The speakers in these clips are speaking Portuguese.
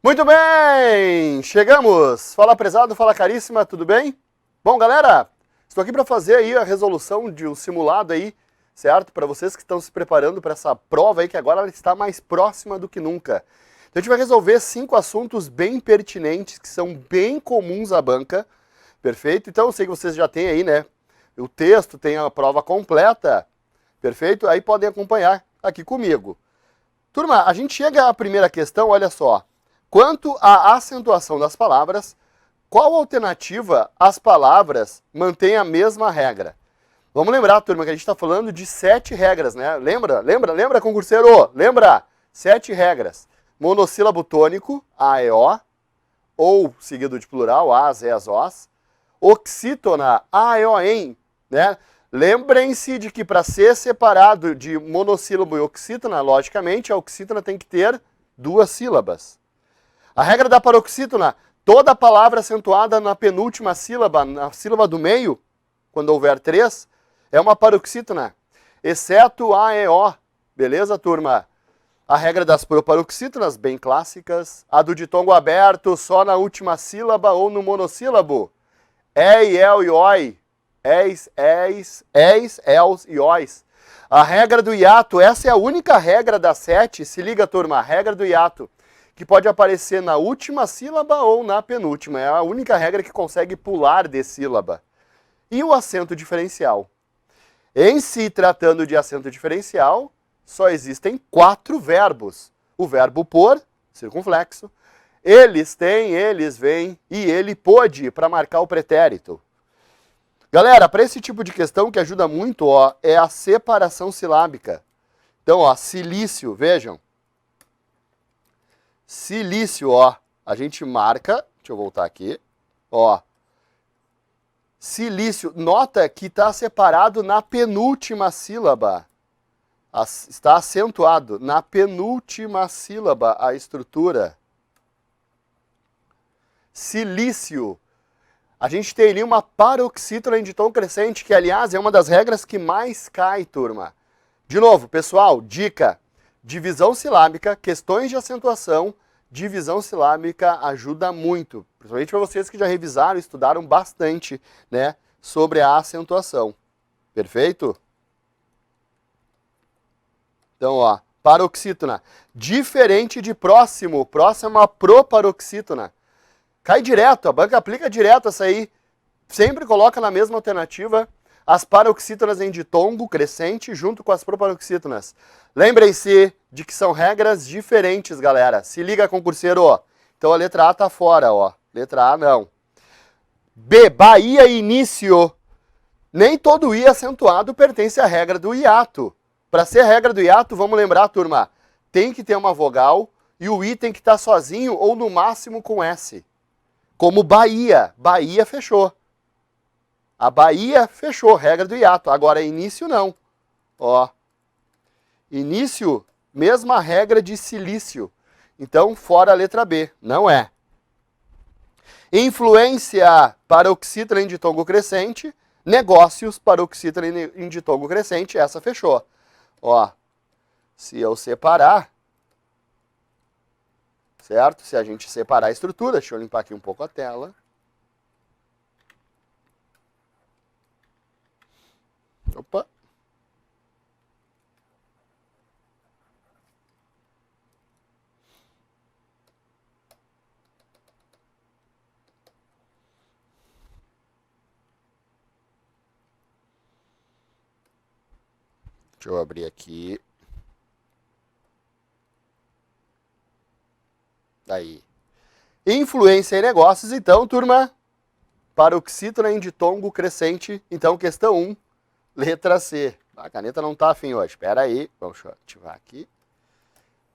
Muito bem! Chegamos! Fala prezado, fala caríssima, tudo bem? Bom, galera, estou aqui para fazer aí a resolução de um simulado aí, certo? Para vocês que estão se preparando para essa prova aí, que agora ela está mais próxima do que nunca. Então a gente vai resolver 5 assuntos bem pertinentes, que são bem comuns à banca, perfeito? Então eu sei que vocês já têm aí, né? O texto tem a prova completa, perfeito? Aí podem acompanhar aqui comigo. Turma, a gente chega à primeira questão, olha só. Quanto à acentuação das palavras, qual alternativa as palavras mantêm a mesma regra? Vamos lembrar, turma, que a gente está falando de 7 regras, né? Lembra, concurseiro? Lembra? 7 regras. Monossílabo tônico, A, E, O, ou seguido de plural, As, Es, Os. Oxítona, A, E, O, EM, né? Lembrem-se de que para ser separado de monossílabo e oxítona, logicamente, a oxítona tem que ter 2 sílabas. A regra da paroxítona, toda palavra acentuada na penúltima sílaba, na sílaba do meio, quando houver 3, é uma paroxítona, exceto A, E, O. Beleza, turma? A regra das proparoxítonas, bem clássicas. A do ditongo aberto só na última sílaba ou no monossílabo. E, El e Oi. És, Els e Ois. A regra do hiato, essa é a única regra das 7, se liga, turma, a regra do hiato, que pode aparecer na última sílaba ou na penúltima. É a única regra que consegue pular de sílaba. E o acento diferencial. Em se tratando de acento diferencial, só existem 4 verbos. O verbo por, circunflexo. Eles têm, eles vêm e ele pôde, para marcar o pretérito. Galera, para esse tipo de questão que ajuda muito, ó, é a separação silábica. Então, ó, silício, vejam. Silício, ó, a gente marca, deixa eu voltar aqui, ó. Silício, nota que está separado na penúltima sílaba. Está acentuado na penúltima sílaba a estrutura. Silício. A gente tem ali uma paroxítona em tom crescente, que, aliás, é uma das regras que mais cai, turma. De novo, pessoal, dica. Divisão silábica, questões de acentuação, divisão silábica ajuda muito. Principalmente para vocês que já revisaram, estudaram bastante, né, sobre a acentuação. Perfeito? Então, ó, paroxítona. Diferente de próximo. Próximo é uma proparoxítona. Cai direto, a banca aplica direto essa aí. Sempre coloca na mesma alternativa as paroxítonas em ditongo crescente junto com as proparoxítonas. Lembrem-se de que são regras diferentes, galera. Se liga, concurseiro. Ó. Então a letra A tá fora, ó. Letra A não. B, Bahia início. Nem todo I acentuado pertence à regra do hiato. Para ser regra do hiato, vamos lembrar, turma, tem que ter uma vogal e o I tem que estar sozinho ou no máximo com S. Como Bahia. Bahia fechou. A Bahia fechou, regra do hiato. Agora, início não. Ó. Início, mesma regra de silício. Então, fora a letra B. Não é. Influência, paroxítona em ditongo crescente. Negócios, paroxítona em ditongo crescente. Essa fechou. Ó. Se eu separar... Certo? Se a gente separar a estrutura, deixa eu limpar aqui um pouco a tela. Opa. Deixa eu abrir aqui. Aí. Influência em negócios, então, turma, paroxítona em ditongo crescente. Então, questão 1, letra C. A caneta não tá afim hoje. Espera aí, vamos ativar aqui.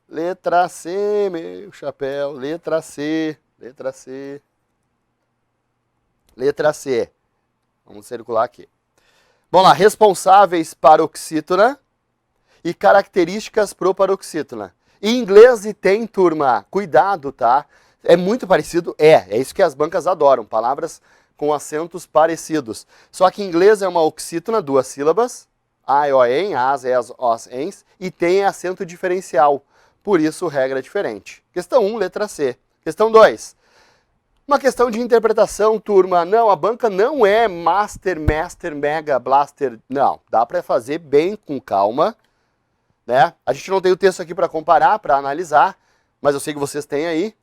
Letra C, meu chapéu. Letra C, letra C. Letra C. Vamos circular aqui. Vamos lá, responsáveis paroxítona e características proparoxítona. Em inglês tem, turma, cuidado, tá? É muito parecido, é isso que as bancas adoram, palavras com acentos parecidos. Só que em inglês é uma oxítona, 2 sílabas, A, E, O, EM, As, Es, Os, ENs, e tem acento diferencial, por isso regra diferente. Questão 1, letra C. Questão 2. Uma questão de interpretação, turma. Não, a banca não é Master, Mega, Blaster. Não, dá para fazer bem com calma, né? A gente não tem o texto aqui para comparar, para analisar, mas eu sei que vocês têm aí.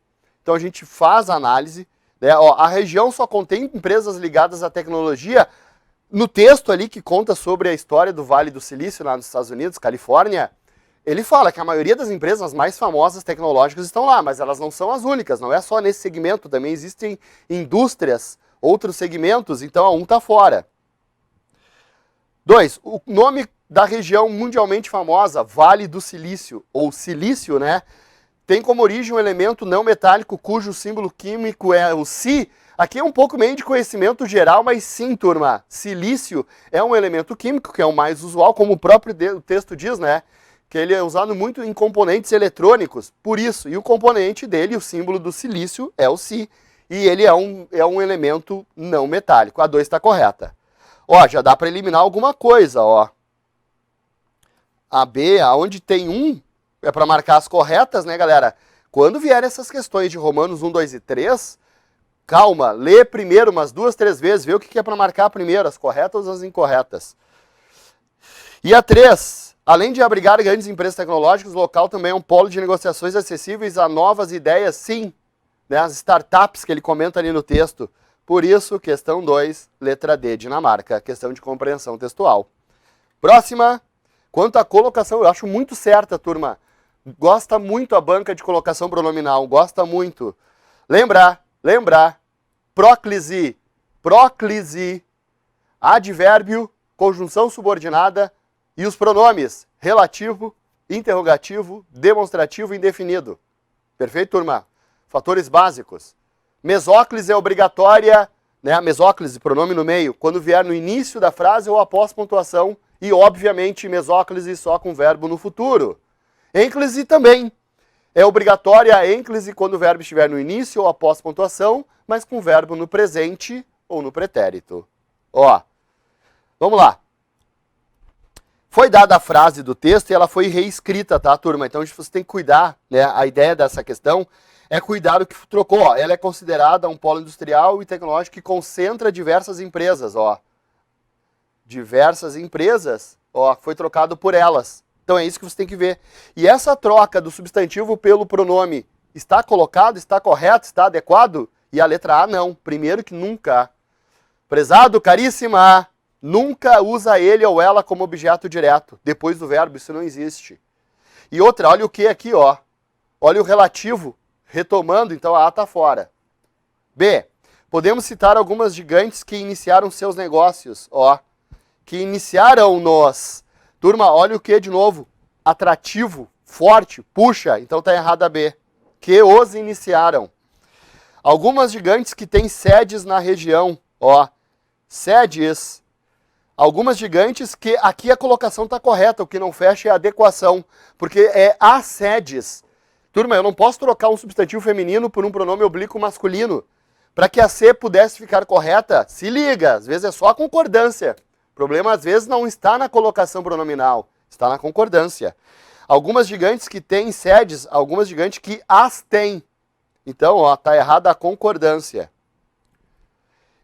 Então a gente faz a análise, né? Ó, a região só contém empresas ligadas à tecnologia. No texto ali que conta sobre a história do Vale do Silício, lá nos Estados Unidos, Califórnia, ele fala que a maioria das empresas mais famosas tecnológicas estão lá, mas elas não são as únicas, não é só nesse segmento, também existem indústrias, outros segmentos, então a um está fora. 2. O nome da região mundialmente famosa, Vale do Silício, ou silício, né? Tem como origem um elemento não metálico cujo símbolo químico é o Si. Aqui é um pouco meio de conhecimento geral, mas sim, turma, silício é um elemento químico, que é o mais usual, como o próprio texto diz, né? Que ele é usado muito em componentes eletrônicos, por isso. E o componente dele, o símbolo do silício, é o Si. E ele é um elemento não metálico. A 2 está correta. Ó, já dá para eliminar alguma coisa, ó. A B, aonde tem 1, é para marcar as corretas, né, galera? Quando vier essas questões de Romanos 1, 2 e 3, calma, lê primeiro umas 2, 3 vezes, vê o que é para marcar primeiro, as corretas ou as incorretas. E a 3, além de abrigar grandes empresas tecnológicas, o local também é um polo de negociações acessíveis a novas ideias, sim, né, as startups que ele comenta ali no texto. Por isso, questão 2, letra D, Dinamarca, questão de compreensão textual. Próxima, quanto à colocação, eu acho muito certa, turma. Gosta muito a banca de colocação pronominal, gosta muito. Lembrar, próclise, advérbio, conjunção subordinada e os pronomes relativo, interrogativo, demonstrativo e indefinido. Perfeito, turma? Fatores básicos. Mesóclise é obrigatória, né? Mesóclise, pronome no meio, quando vier no início da frase ou após pontuação e, obviamente, mesóclise só com verbo no futuro. Ênclise também. É obrigatória a ênclise quando o verbo estiver no início ou após pontuação, mas com verbo no presente ou no pretérito. Ó, vamos lá. Foi dada a frase do texto e ela foi reescrita, tá, turma? Então você tem que cuidar, né? A ideia dessa questão é cuidar do que trocou. Ó. Ela é considerada um polo industrial e tecnológico que concentra diversas empresas, ó. Diversas empresas, ó, foi trocado por elas. Então é isso que você tem que ver. E essa troca do substantivo pelo pronome está colocado, está correto, está adequado? E a letra A não. Primeiro que nunca. Prezado, caríssima, nunca usa ele ou ela como objeto direto. Depois do verbo, isso não existe. E outra, olha o que aqui, ó. Olha o relativo, retomando, então a A está fora. B, podemos citar algumas gigantes que iniciaram seus negócios, ó. Que iniciaram-nos. Turma, olha o que de novo. Atrativo, forte, puxa. Então tá errado a B. Que os iniciaram. Algumas gigantes que têm sedes na região. Ó, sedes. Algumas gigantes que aqui a colocação tá correta. O que não fecha é a adequação. Porque é as sedes. Turma, eu não posso trocar um substantivo feminino por um pronome oblíquo masculino. Para que a C pudesse ficar correta, se liga. Às vezes é só a concordância. O problema, às vezes, não está na colocação pronominal, está na concordância. Algumas gigantes que têm sedes, algumas gigantes que as têm. Então, ó, está errada a concordância.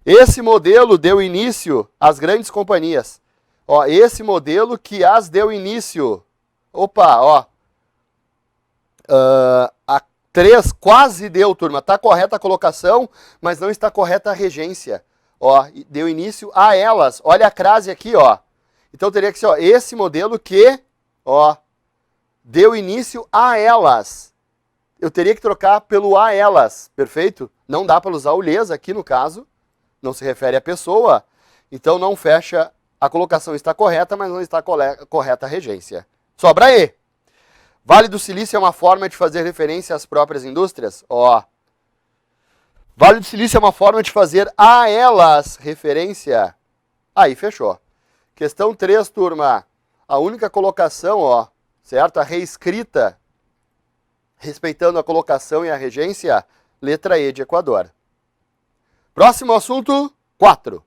Esse modelo deu início às grandes companhias. Ó, esse modelo que as deu início. Opa, ó. A 3 quase deu, turma. Está correta a colocação, mas não está correta a regência. Ó, deu início a elas. Olha a crase aqui, ó. Então teria que ser, ó, esse modelo que, ó, deu início a elas. Eu teria que trocar pelo a elas, perfeito? Não dá para usar o lhes aqui no caso, não se refere à pessoa, então não fecha, a colocação está correta, mas não está correta a regência. Sobra E. Vale do Silício é uma forma de fazer referência às próprias indústrias? Ó. Vale do Silício é uma forma de fazer a elas referência. Aí, fechou. Questão 3, turma. A única colocação, ó, certo? A reescrita, respeitando a colocação e a regência, letra E de Equador. Próximo assunto, 4.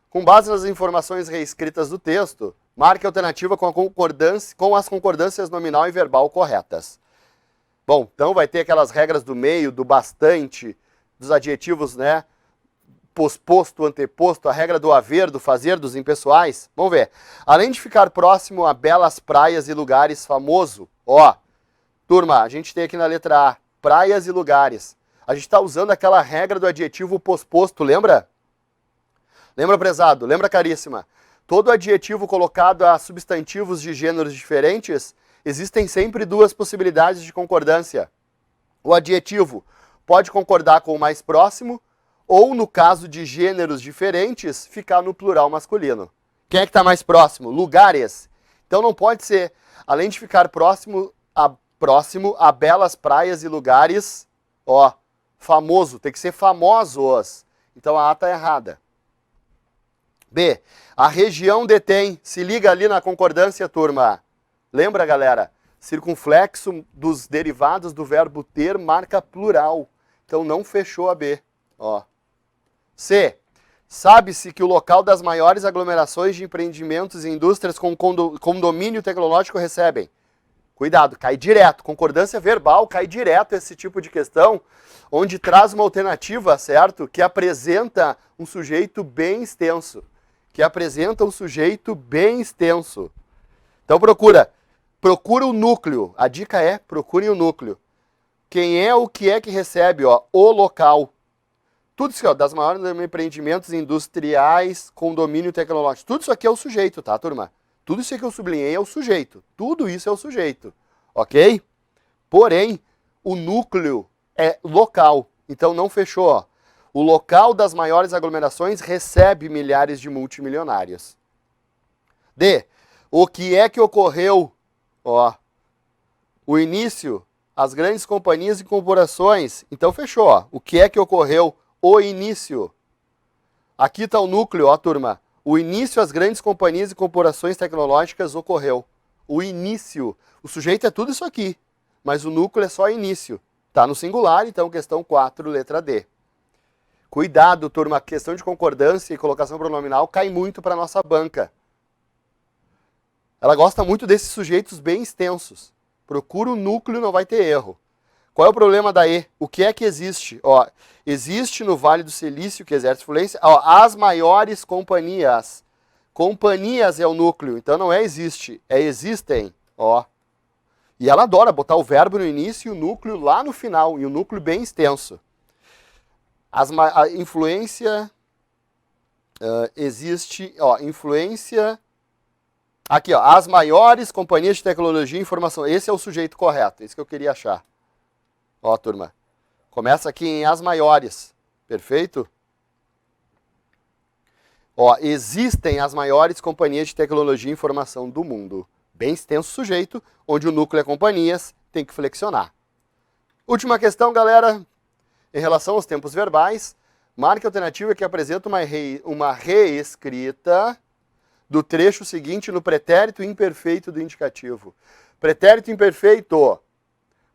Com base nas informações reescritas do texto, marque a alternativa com as concordâncias nominal e verbal corretas. Bom, então vai ter aquelas regras do meio, do bastante, dos adjetivos, né? Posposto, anteposto, a regra do haver, do fazer, dos impessoais. Vamos ver. Além de ficar próximo a belas praias e lugares famoso, ó, turma, a gente tem aqui na letra A, praias e lugares. A gente está usando aquela regra do adjetivo posposto, lembra? Lembra, prezado? Lembra, caríssima? Todo adjetivo colocado a substantivos de gêneros diferentes, existem sempre duas possibilidades de concordância. O adjetivo pode concordar com o mais próximo, ou, no caso de gêneros diferentes, ficar no plural masculino. Quem é que está mais próximo? Lugares. Então não pode ser, além de ficar próximo a belas praias e lugares, ó, famoso, tem que ser famosos. Então a A está errada. B, a região detém, se liga ali na concordância, turma. Lembra, galera? Circunflexo dos derivados do verbo ter marca plural. Então não fechou a B. Ó. C, sabe-se que o local das maiores aglomerações de empreendimentos e indústrias com domínio tecnológico recebem. Cuidado, cai direto. Concordância verbal cai direto esse tipo de questão, onde traz uma alternativa, certo? Que apresenta um sujeito bem extenso. Então procura o núcleo. A dica é, procure o núcleo. Quem é o que é que recebe, ó, o local. Tudo isso aqui, ó, das maiores empreendimentos industriais com domínio tecnológico. Tudo isso aqui é o sujeito, tá, turma? Tudo isso que eu sublinhei é o sujeito. Tudo isso é o sujeito, ok? Porém, o núcleo é local. Então não fechou, ó. O local das maiores aglomerações recebe milhares de multimilionários. D. O que é que ocorreu? Ó, o início, as grandes companhias e corporações. Então fechou, ó. O que é que ocorreu? O início. Aqui está o núcleo, ó, turma. O início, as grandes companhias e corporações tecnológicas ocorreu. O início. O sujeito é tudo isso aqui, mas o núcleo é só início. Está no singular, então questão 4, letra D. Cuidado, turma, a questão de concordância e colocação pronominal cai muito para a nossa banca. Ela gosta muito desses sujeitos bem extensos. Procura o núcleo, não vai ter erro. Qual é o problema da E? O que é que existe? Ó, existe no Vale do Silício, que exerce influência, ó, as maiores companhias. Companhias é o núcleo, então não é existe, é existem. Ó. E ela adora botar o verbo no início e o núcleo lá no final, e o núcleo bem extenso. A influência, existe, ó, influência, aqui, ó, as maiores companhias de tecnologia e informação. Esse é o sujeito correto, esse que eu queria achar. Ó, turma, começa aqui em as maiores, perfeito? Ó, existem as maiores companhias de tecnologia e informação do mundo. Bem extenso sujeito, onde o núcleo é companhias, tem que flexionar. Última questão, galera, em relação aos tempos verbais, marque a alternativa que apresenta uma reescrita do trecho seguinte no pretérito imperfeito do indicativo. Pretérito imperfeito.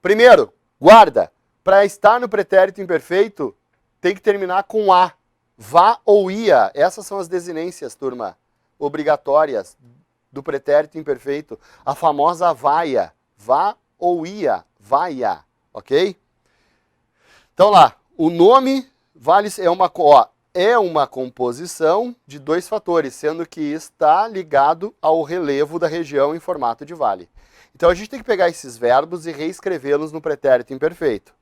Primeiro, guarda, para estar no pretérito imperfeito, tem que terminar com a. Vá ou ia. Essas são as desinências, turma, obrigatórias do pretérito imperfeito. A famosa vaia. Vá ou ia. Vaia. Ok? Então lá, o nome vale, é uma composição de dois fatores, sendo que está ligado ao relevo da região em formato de vale. Então a gente tem que pegar esses verbos e reescrevê-los no pretérito imperfeito.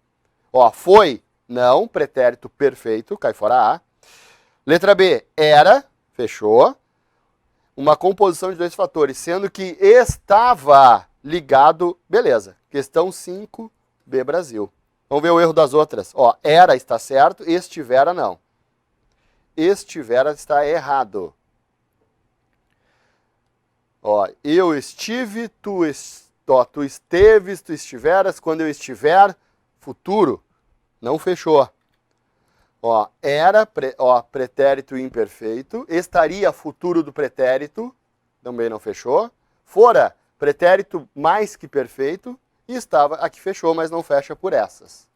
Ó, foi, não, pretérito perfeito, cai fora A. Letra B, era, fechou. Uma composição de dois fatores, sendo que estava ligado, beleza. Questão 5, B, Brasil. Vamos ver o erro das outras. Ó, era está certo, estivera não. Estivera está errado. Ó, eu estive, tu esteves, tu estiveras, quando eu estiver, futuro. Não fechou. Ó, era, pretérito imperfeito, estaria, futuro do pretérito, também não fechou. Fora, pretérito mais que perfeito, e estava, aqui fechou, mas não fecha por essas.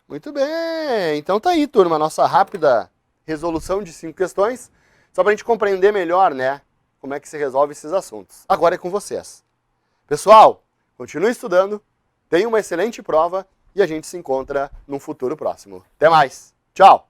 Muito bem, então tá aí, turma, nossa rápida resolução de 5 questões, só pra gente compreender melhor, né, como é que se resolve esses assuntos. Agora é com vocês. Pessoal, continue estudando, Tenha uma excelente prova e a gente se encontra num futuro próximo. Até mais. Tchau!